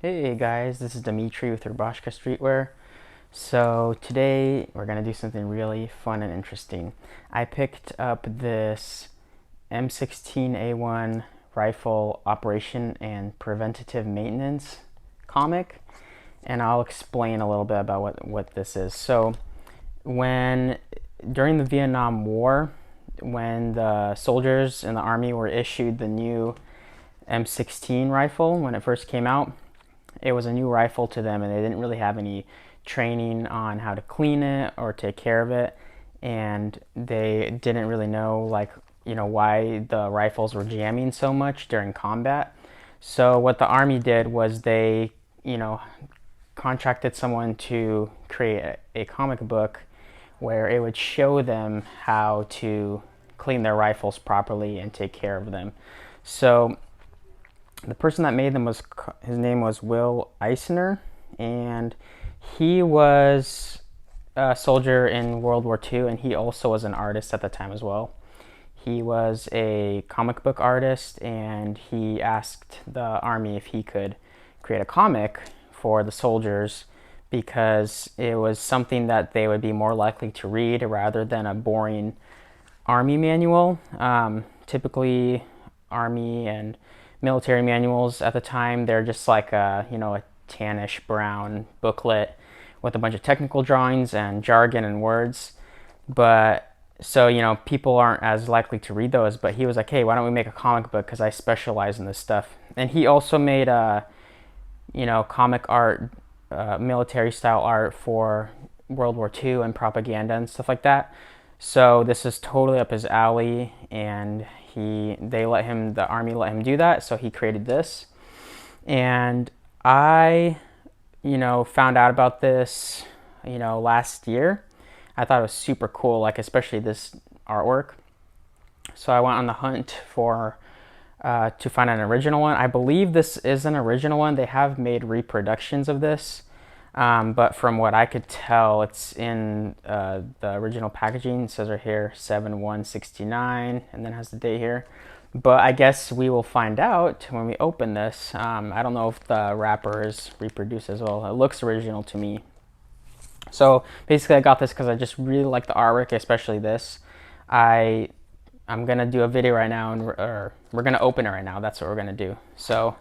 Hey guys, this is Dimitri with Rubashka Streetwear. So today we're gonna do something really fun and interesting. I picked up this M16A1 rifle operation and preventative maintenance comic, and I'll explain a little bit about what this is. So when during the Vietnam War, when the soldiers in the army were issued the new M16 rifle when it first came out, it was a new rifle to them and they didn't really have any training on how to clean it or take care of it, and they didn't really know why the rifles were jamming so much during combat. So what the army did was they contracted someone to create a comic book where it would show them how to clean their rifles properly and take care of them. So the person that made them his name was Will Eisner, and he was a soldier in World War II, and he also was an artist at the time as well. He was a comic book artist, and he asked the army if he could create a comic for the soldiers because it was something that they would be more likely to read rather than a boring army manual. Typically, army and military manuals at the time, they're just like a tannish brown booklet with a bunch of technical drawings and jargon and words. But so people aren't as likely to read those. But he was like, hey, why don't we make a comic book, because I specialize in this stuff. And he also made comic art, military style art for World War II and propaganda and stuff like that. So this is totally up his alley, and the army let him do that, so he created this. And I found out about this last year. I thought it was super cool, like especially this artwork. So I went on the hunt for to find an original one. I believe this is an original one. They have made reproductions of this, but from what I could tell, it's in the original packaging. It says right here 7/1/69, and then has the date here. But I guess we will find out when we open this. I don't know if the wrapper is reproduced as well. It looks original to me. So basically, I got this because I just really like the artwork, especially this. I'm gonna do a video right now, and we're gonna open it right now. That's what we're gonna do. So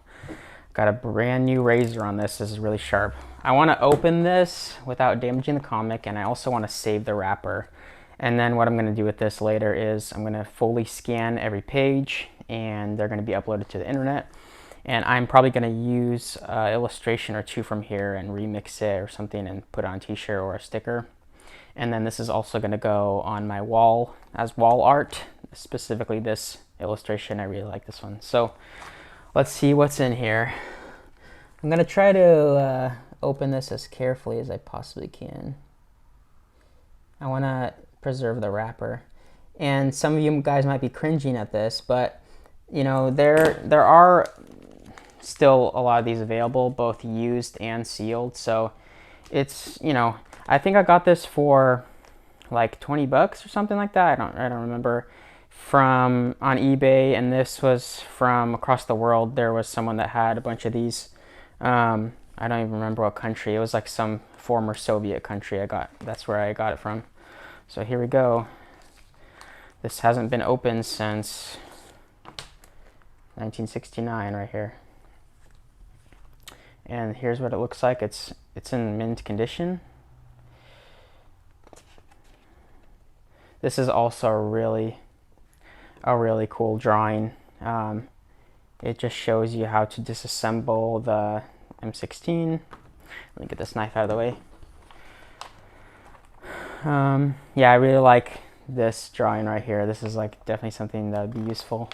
got a brand new razor on this. This is really sharp. I want to open this without damaging the comic, and I also want to save the wrapper. And then what I'm going to do with this later is I'm going to fully scan every page, and they're going to be uploaded to the internet. And I'm probably going to use an illustration or two from here and remix it or something and put it on a t-shirt or a sticker. And then this is also going to go on my wall as wall art, specifically this illustration. I really like this one. So let's see what's in here. I'm going to try to open this as carefully as I possibly can. I want to preserve the wrapper. And some of you guys might be cringing at this, but there are still a lot of these available, both used and sealed. So it's I think I got this for like 20 bucks or something like that. I don't remember, from on eBay, and this was from across the world. There was someone that had a bunch of these. I don't even remember what country. It was like some former Soviet country. That's where I got it from. So here we go. This hasn't been opened since 1969 right here. And here's what it looks like. It's in mint condition. This is also a really cool drawing. It just shows you how to disassemble the M16. Let me get this knife out of the way. Yeah, I really like this drawing right here. This is like definitely something that would be useful.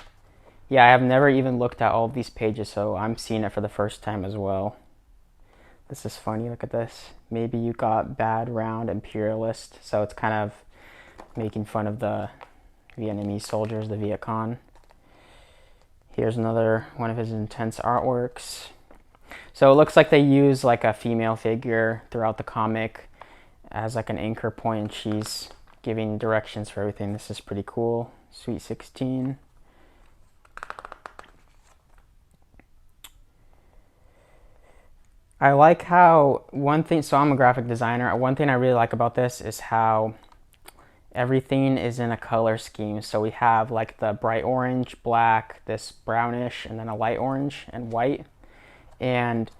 Yeah, I have never even looked at all of these pages, so I'm seeing it for the first time as well. This is funny. Look at this. Maybe you got bad round imperialist. So it's kind of making fun of the Vietnamese soldiers, the Viet Cong. Here's another one of his intense artworks. So it looks like they use like a female figure throughout the comic as like an anchor point, and she's giving directions for everything. This is pretty cool. Sweet 16. I like how one thing, so I'm a graphic designer. One thing I really like about this is how everything is in a color scheme. So we have like the bright orange, black, this brownish, and then a light orange and white. And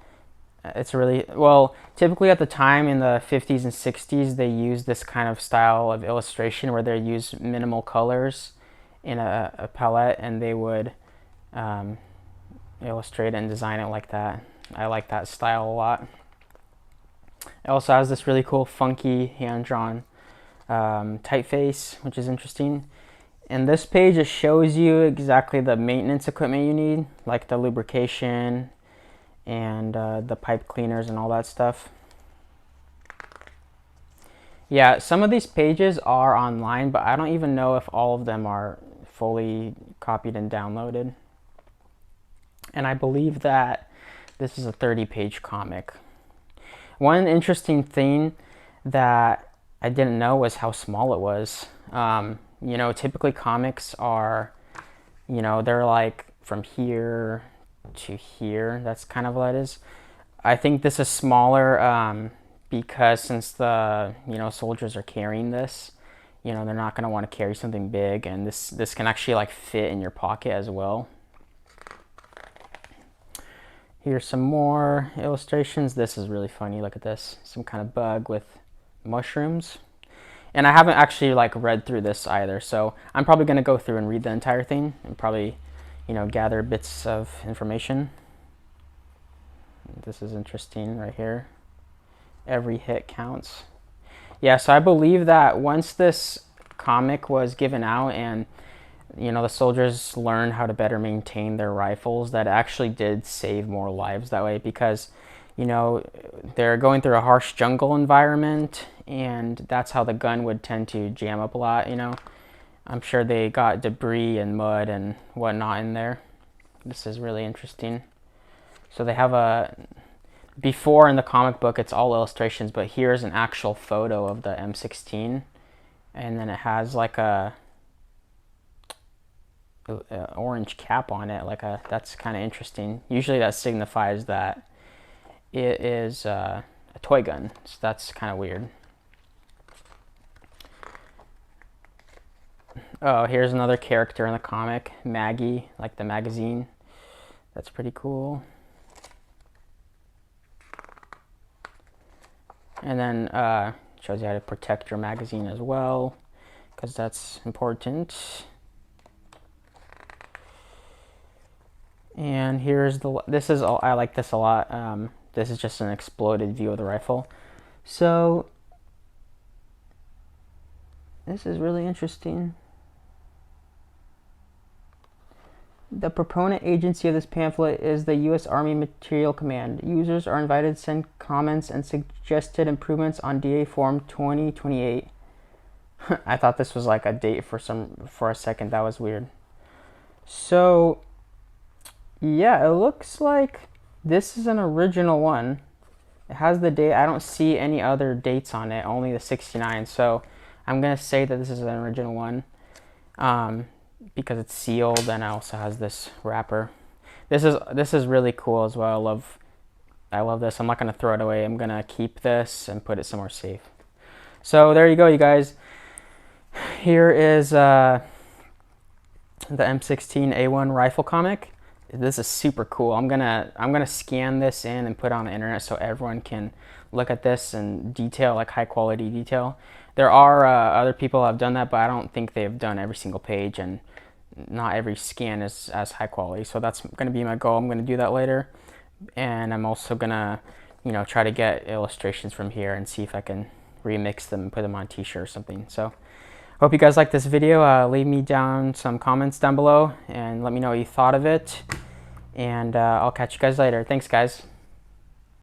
it's really, well, typically at the time in the 50s and 60s, they used this kind of style of illustration where they use minimal colors in a palette, and they would illustrate and design it like that. I like that style a lot. It also has this really cool, funky, hand-drawn typeface, which is interesting. In this page, it shows you exactly the maintenance equipment you need, like the lubrication and the pipe cleaners and all that stuff. Yeah, some of these pages are online, but I don't even know if all of them are fully copied and downloaded. And I believe that this is a 30-page comic. One interesting thing that I didn't know was how small it was. You know, typically comics are, you know, they're like from here to here. That's kind of what it is. I think this is smaller because since the, you know, soldiers are carrying this, you know, they're not going to want to carry something big, and this can actually like fit in your pocket as well. Here's some more illustrations. This is really funny. Look at this. Some kind of bug with mushrooms. And I haven't actually like read through this either, so I'm probably going to go through and read the entire thing and probably, you know, gather bits of information. This is interesting right here. Every hit counts. Yeah, so I believe that once this comic was given out and, you know, the soldiers learned how to better maintain their rifles, that actually did save more lives that way, because, you know, they're going through a harsh jungle environment, and that's how the gun would tend to jam up a lot, you know. I'm sure they got debris and mud and whatnot in there. This is really interesting. So they have a, before in the comic book it's all illustrations, but here's an actual photo of the M16, and then it has like a orange cap on it, like a, that's kind of interesting. Usually that signifies that it is a toy gun, so that's kind of weird. Oh, here's another character in the comic, Maggie, like the magazine. That's pretty cool. And then shows you how to protect your magazine as well, because that's important. And here's the, this is all, I like this a lot. This is just an exploded view of the rifle. So this is really interesting. The proponent agency of this pamphlet is the U.S. Army Material Command. Users are invited to send comments and suggested improvements on DA Form 2028. I thought this was like a date for a second. That was weird. So yeah, it looks like this is an original one. It has the date. I don't see any other dates on it, only the 69. So I'm gonna say that this is an original one. Because it's sealed, and it also has this wrapper. This is really cool as well. I love this. I'm not gonna throw it away. I'm gonna keep this and put it somewhere safe. So there you go, you guys. Here is the M16A1 rifle comic. This is super cool. I'm gonna scan this in and put it on the internet so everyone can look at this in detail, like high quality detail. There are other people who have done that, but I don't think they've done every single page, and not every scan is as high quality. So that's going to be my goal. I'm going to do that later, and I'm also going to, you know, try to get illustrations from here and see if I can remix them and put them on a t-shirt or something. So hope you guys like this video. Leave me down some comments down below and let me know what you thought of it, and I'll catch you guys later. Thanks, guys.